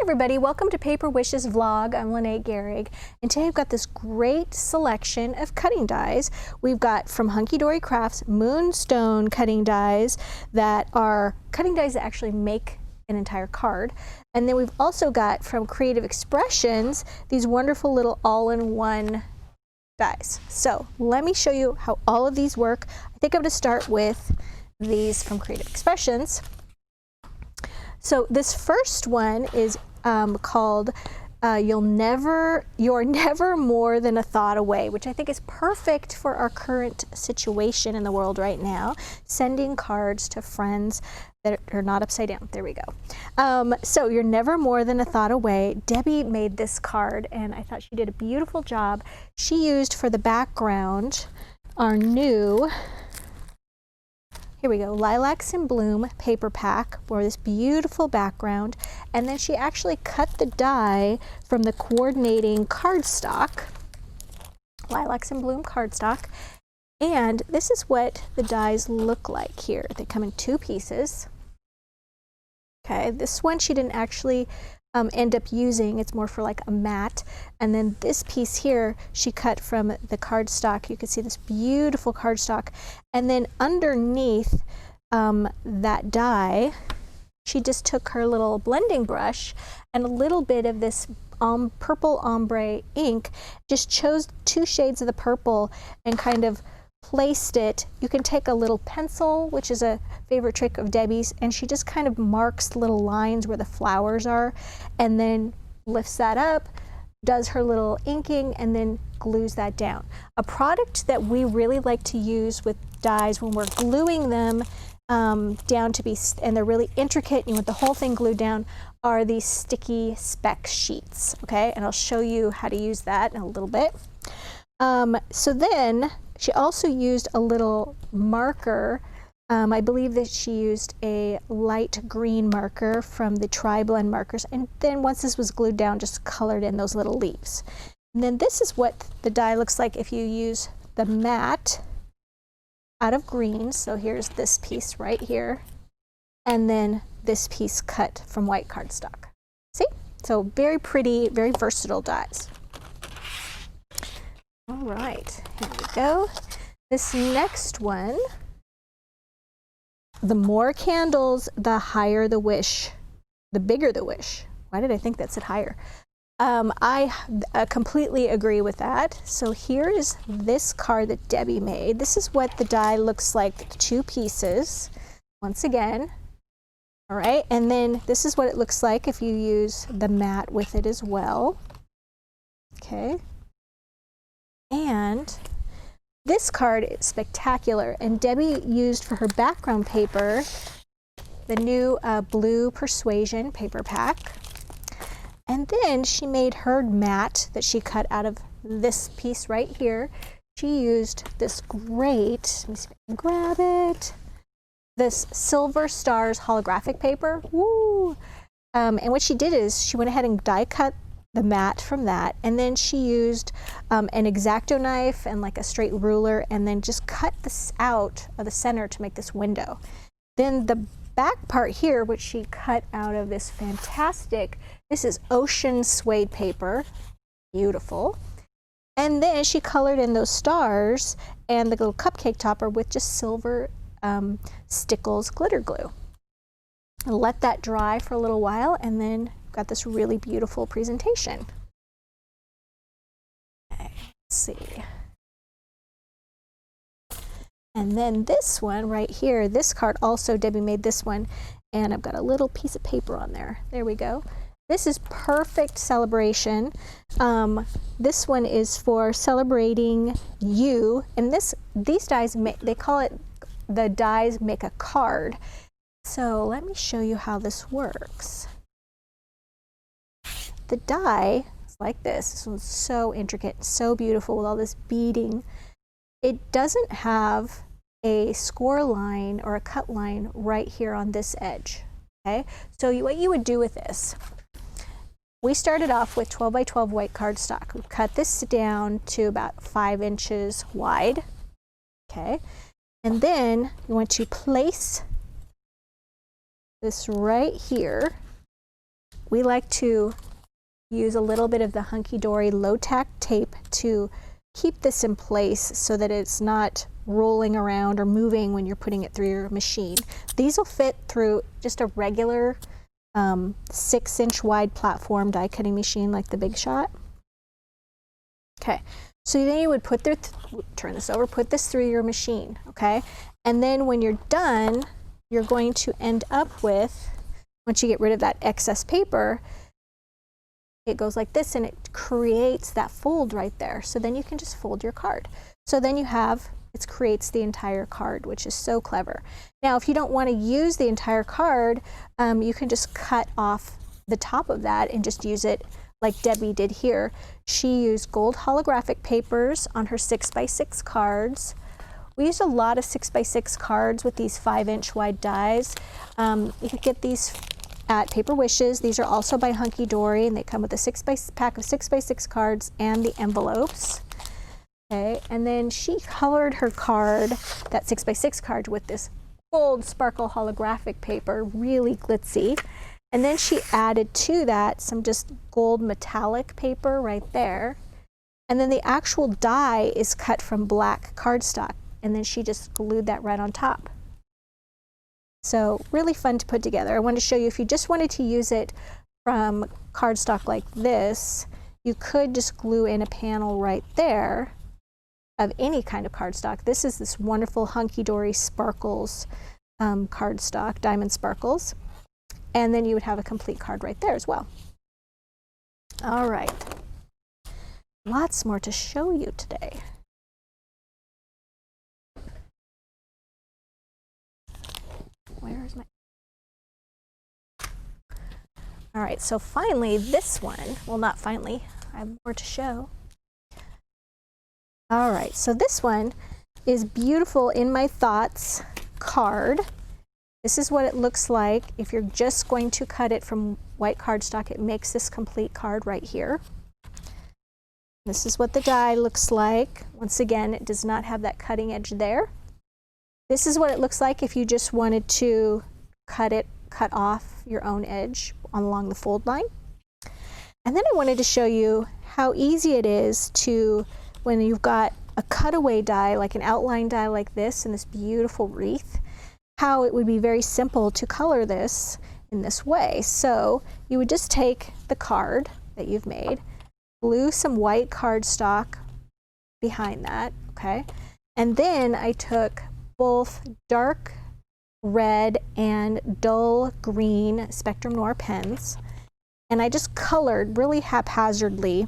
everybody, welcome to Paper Wishes Vlog. I'm Lynette Gehrig, and today I've got this great selection of cutting dies. We've got from Hunky Dory Crafts Moonstone cutting dies that are cutting dies that actually make an entire card. And then we've also got from Creative Expressions these wonderful little all-in-one dies. So let me show you how all of these work. I think I'm going to start with these from Creative Expressions. So this first one is called You're Never More Than a Thought Away, which I think is perfect for our current situation in the world right now, sending cards to friends that are not upside down. There we go. So You're Never More Than a Thought Away. Debbie made this card, and I thought she did a beautiful job. She used for the background our new, here we go, Lilacs in Bloom paper pack for this beautiful background. And then she actually cut the die from the coordinating cardstock, Lilacs in Bloom cardstock. And this is what the dies look like here. They come in two pieces. Okay, this one she didn't actually end up using. It's more for like a mat. And then this piece here she cut from the cardstock. You can see this beautiful cardstock. And then underneath that die, she just took her little blending brush and a little bit of this purple ombre ink, just chose two shades of the purple and kind of placed it. You can take a little pencil, which is a favorite trick of Debbie's, and she just kind of marks little lines where the flowers are and then lifts that up, does her little inking, and then glues that down. A product that we really like to use with dies when we're gluing them down to be, and they're really intricate, and you want the whole thing glued down, are these sticky speck sheets, okay? And I'll show you how to use that in a little bit. So then she also used a little marker. I believe that she used a light green marker from the Tri-Blend markers, and then once this was glued down, just colored in those little leaves. And then this is what the die looks like if you use the mat out of green. So here's this piece right here, and then this piece cut from white cardstock. See? So very pretty, very versatile dies. All right, here we go. This next one, the more candles, the higher the wish, the bigger the wish. Why did I think that said higher? I completely agree with that. So here is this card that Debbie made. This is what the die looks like, two pieces, once again. All right, and then this is what it looks like if you use the mat with it as well. Okay. And this card is spectacular, and Debbie used for her background paper the new blue Persuasion paper pack. And then she made her mat that she cut out of this piece right here. She used this great, let me see if I can grab it, this Silver Stars holographic paper. Woo! And what she did is she went ahead and die cut the mat from that, and then she used an X-Acto knife and like a straight ruler, and then just cut this out of the center to make this window. Then the back part here, which she cut out of this fantastic, this is ocean suede paper, beautiful. And then she colored in those stars and the little cupcake topper with just silver Stickles glitter glue. And let that dry for a little while, and then got this really beautiful presentation. Okay, let's see. And then this one right here, this card also, Debbie made this one, and I've got a little piece of paper on there. There we go. This is perfect celebration. This one is for celebrating you, and these dies, they call it, the dies make a card. So let me show you how this works. The die is like this. This one's so intricate, so beautiful with all this beading. It doesn't have a score line or a cut line right here on this edge. Okay, so what you would do with this, we started off with 12 by 12 white cardstock. We cut this down to about 5 inches wide. Okay, and then you want to place this right here we like to use a little bit of the Hunky Dory low tack tape to keep this in place so that it's not rolling around or moving when you're putting it through your machine. These will fit through just a regular 6-inch wide platform die cutting machine like the Big Shot. Okay, so then you would put turn this over, put this through your machine, okay? And then when you're done, you're going to end up with, once you get rid of that excess paper, it goes like this and it creates that fold right there. So then you can just fold your card. So then you have, it creates the entire card, which is so clever. Now, if you don't want to use the entire card, you can just cut off the top of that and just use it like Debbie did here. She used gold holographic papers on her 6x6 cards. We used a lot of 6x6 cards with these 5-inch wide dies. You can get these at Paper Wishes. These are also by Hunky Dory, and they come with a pack of 6x6 cards and the envelopes. Okay, and then she colored her card, that 6x6 card, with this gold sparkle holographic paper, really glitzy. And then she added to that some just gold metallic paper right there. And then the actual die is cut from black cardstock, and then she just glued that right on top. So really fun to put together. I wanted to show you, if you just wanted to use it from cardstock like this, you could just glue in a panel right there of any kind of cardstock. This is this wonderful Hunky Dory Sparkles cardstock, Diamond Sparkles. And then you would have a complete card right there as well. All right, lots more to show you today. Where is my... All right, so finally this one, well, not finally, I have more to show. All right, so this one is beautiful In My Thoughts card. This is what it looks like. If you're just going to cut it from white cardstock, it makes this complete card right here. This is what the die looks like. Once again, it does not have that cutting edge there. This is what it looks like if you just wanted to cut off your own edge along the fold line. And then I wanted to show you how easy it is to, when you've got a cutaway die, like an outline die like this, and this beautiful wreath, how it would be very simple to color this in this way. So you would just take the card that you've made, glue some white cardstock behind that, okay? And then I took both dark red and dull green Spectrum Noir pens, and I just colored really haphazardly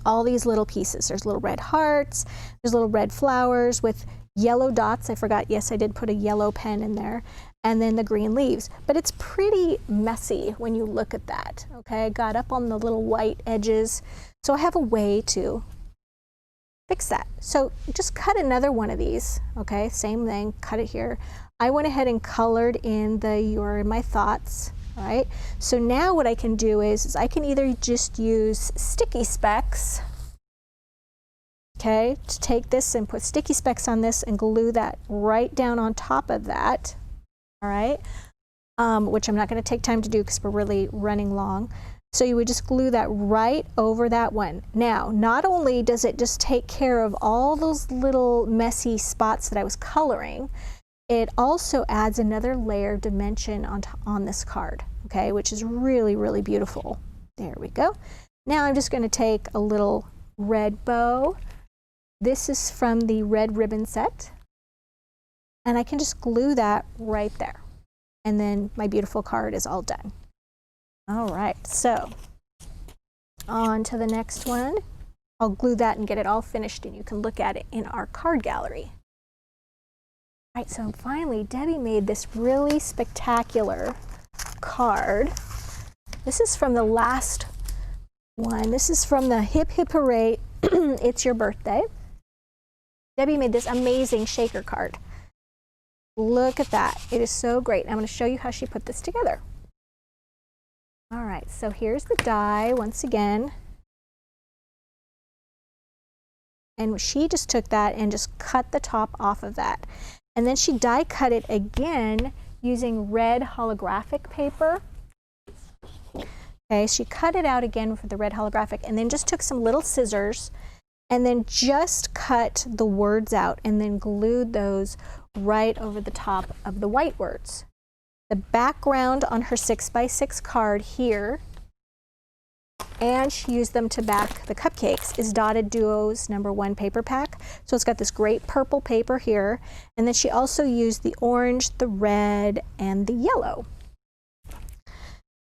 all these little pieces. There's little red hearts, there's little red flowers with yellow dots. I forgot, yes, I did put a yellow pen in there, and then the green leaves. But it's pretty messy when you look at that, okay? I got up on the little white edges, so I have a way to fix that. So just cut another one of these, okay? Same thing, cut it here. I went ahead and colored in the You're In My Thoughts, all right? So now what I can do is I can either just use sticky specks, okay, to take this and put sticky specks on this and glue that right down on top of that, all right? Which I'm not going to take time to do because we're really running long. So you would just glue that right over that one. Now, not only does it just take care of all those little messy spots that I was coloring, it also adds another layer of dimension on this card, okay, which is really, really beautiful. There we go. Now I'm just going to take a little red bow. This is from the red ribbon set, and I can just glue that right there. And then my beautiful card is all done. All right, so on to the next one. I'll glue that and get it all finished, and you can look at it in our card gallery. All right, so finally, Debbie made this really spectacular card. This is from the last one. This is from the Hip Hip Hooray, It's Your Birthday. Debbie made this amazing shaker card. Look at that. It is so great. I'm going to show you how she put this together. All right, so here's the die once again. And she just took that and just cut the top off of that. And then she die cut it again using red holographic paper. Okay, she cut it out again for the red holographic and then just took some little scissors and then just cut the words out and then glued those right over the top of the white words. The background on her 6x6 card here, and she used them to back the cupcakes, is Dotted Duos #1 paper pack. So it's got this great purple paper here, and then she also used the orange, the red, and the yellow.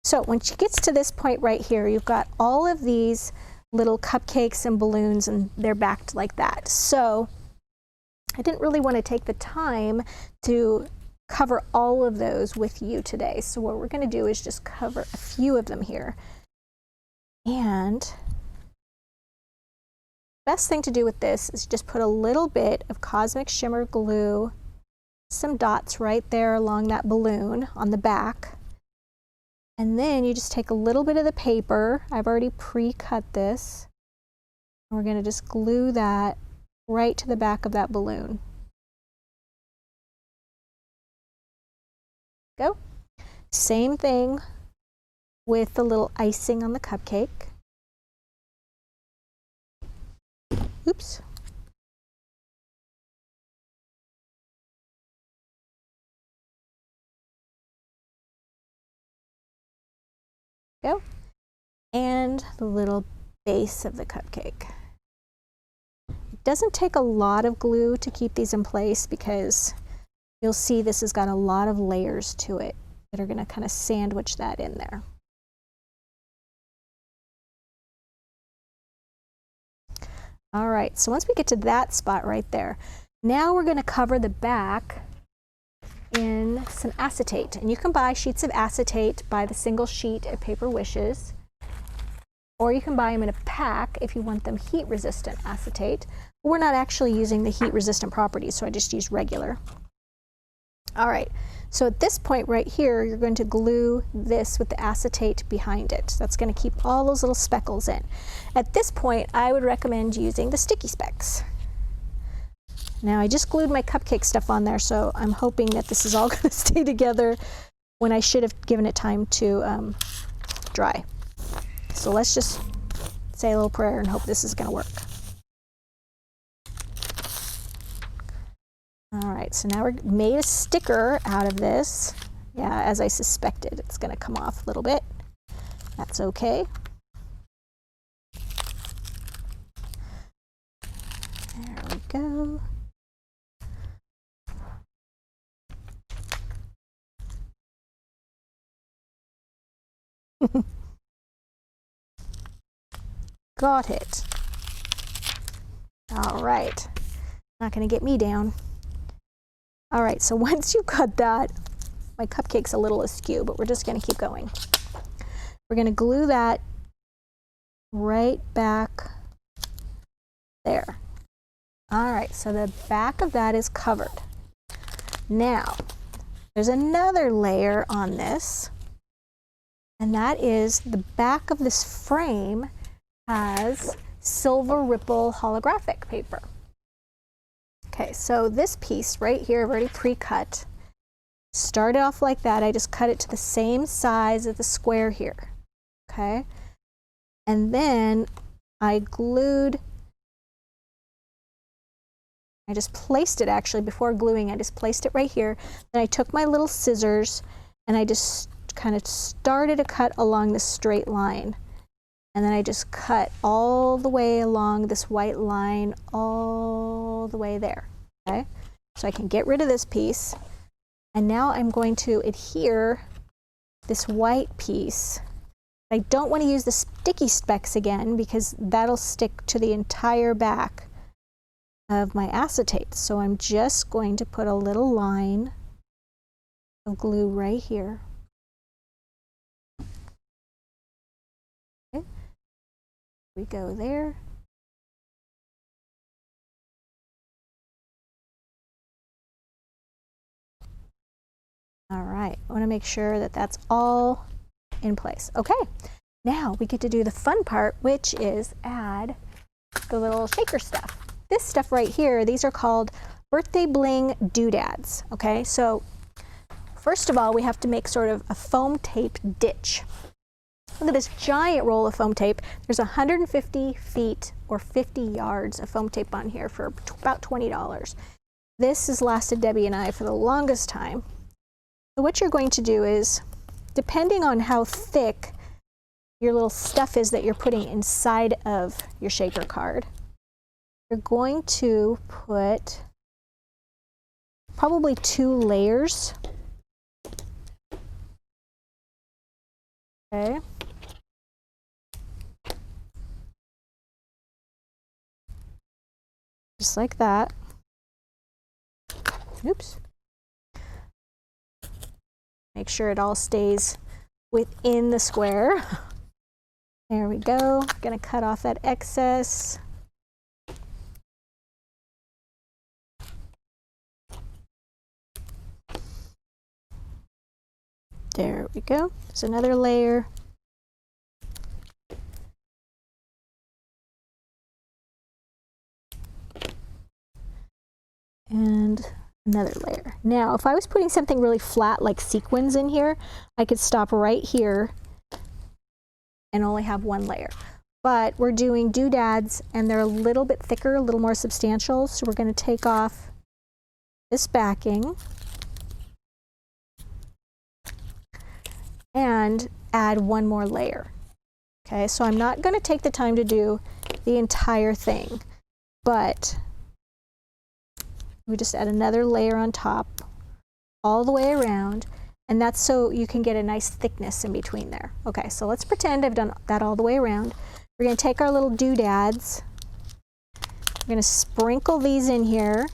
So when she gets to this point right here, you've got all of these little cupcakes and balloons, and they're backed like that. So I didn't really want to take the time to cover all of those with you today. So what we're going to do is just cover a few of them here. And the best thing to do with this is just put a little bit of Cosmic Shimmer glue, some dots right there along that balloon on the back. And then you just take a little bit of the paper. I've already pre-cut this. And we're going to just glue that right to the back of that balloon. Go. Same thing with the little icing on the cupcake. Oops. Go. And the little base of the cupcake. It doesn't take a lot of glue to keep these in place because you'll see this has got a lot of layers to it that are going to kind of sandwich that in there. All right, so once we get to that spot right there, now we're going to cover the back in some acetate. And you can buy sheets of acetate by the single sheet at Paper Wishes, or you can buy them in a pack if you want them heat resistant acetate. We're not actually using the heat resistant properties, so I just use regular. All right, so at this point right here, you're going to glue this with the acetate behind it. That's going to keep all those little speckles in. At this point, I would recommend using the sticky specks. Now, I just glued my cupcake stuff on there, so I'm hoping that this is all going to stay together when I should have given it time to dry. So let's just say a little prayer and hope this is going to work. All right, so now we've made a sticker out of this. Yeah, as I suspected, it's going to come off a little bit. That's okay. There we go. Got it. All right. Not going to get me down. All right, so once you've got that, my cupcake's a little askew, but we're just going to keep going. We're going to glue that right back there. All right, so the back of that is covered. Now, there's another layer on this, and that is the back of this frame has silver ripple holographic paper. Okay, so this piece right here, I've already pre-cut. Started off like that. I just cut it to the same size of the square here. Okay, and then I just placed it actually before gluing. I just placed it right here. Then I took my little scissors and I just kind of started to cut along this straight line. And then I just cut all the way along this white line, all the way there, okay? So I can get rid of this piece. And now I'm going to adhere this white piece. I don't want to use the sticky specks again because that'll stick to the entire back of my acetate. So I'm just going to put a little line of glue right here. Okay. We go there. All right, I want to make sure that that's all in place. Okay, now we get to do the fun part, which is add the little shaker stuff. This stuff right here, these are called birthday bling doodads. Okay, so first of all, we have to make sort of a foam tape ditch. Look at this giant roll of foam tape. There's 150 feet or 50 yards of foam tape on here for about $20. This has lasted Debbie and I for the longest time. So what you're going to do is, depending on how thick your little stuff is that you're putting inside of your shaker card, you're going to put probably 2 layers. Okay. Just like that. Oops. Make sure it all stays within the square. There we go. Gonna cut off that excess. There we go. There's another layer. And another layer. Now, if I was putting something really flat like sequins in here, I could stop right here and only have 1 layer. But we're doing doodads and they're a little bit thicker, a little more substantial, so we're going to take off this backing and add 1 more layer. Okay, so I'm not going to take the time to do the entire thing, but we just add another layer on top all the way around, and that's so you can get a nice thickness in between there. Okay, so let's pretend I've done that all the way around. We're going to take our little doodads. We're going to sprinkle these in here,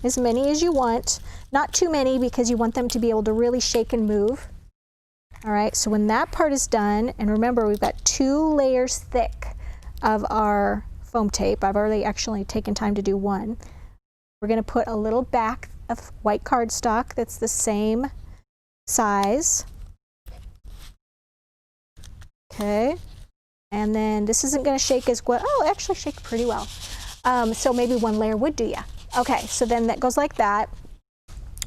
as many as you want. Not too many because you want them to be able to really shake and move. All right, so when that part is done, and remember we've got 2 layers thick of our foam tape. I've already actually taken time to do 1. We're going to put a little back of white cardstock that's the same size. Okay, and then this isn't going to shake as well. Oh, it actually shakes pretty well. So maybe 1 layer would do ya. Okay, so then that goes like that.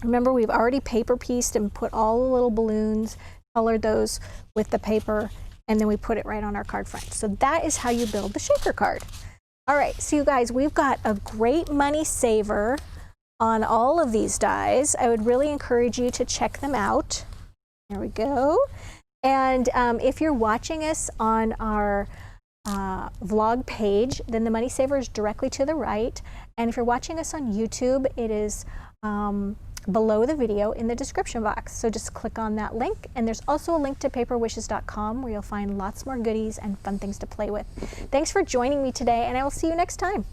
Remember, we've already paper pieced and put all the little balloons, colored those with the paper, and then we put it right on our card front. So that is how you build the shaker card. All right, so you guys, we've got a great money saver on all of these dies. I would really encourage you to check them out. There we go. And if you're watching us on our vlog page, then the money saver is directly to the right. And if you're watching us on YouTube, it is below the video in the description box. So just click on that link, and there's also a link to paperwishes.com where you'll find lots more goodies and fun things to play with. Thanks for joining me today, and I will see you next time.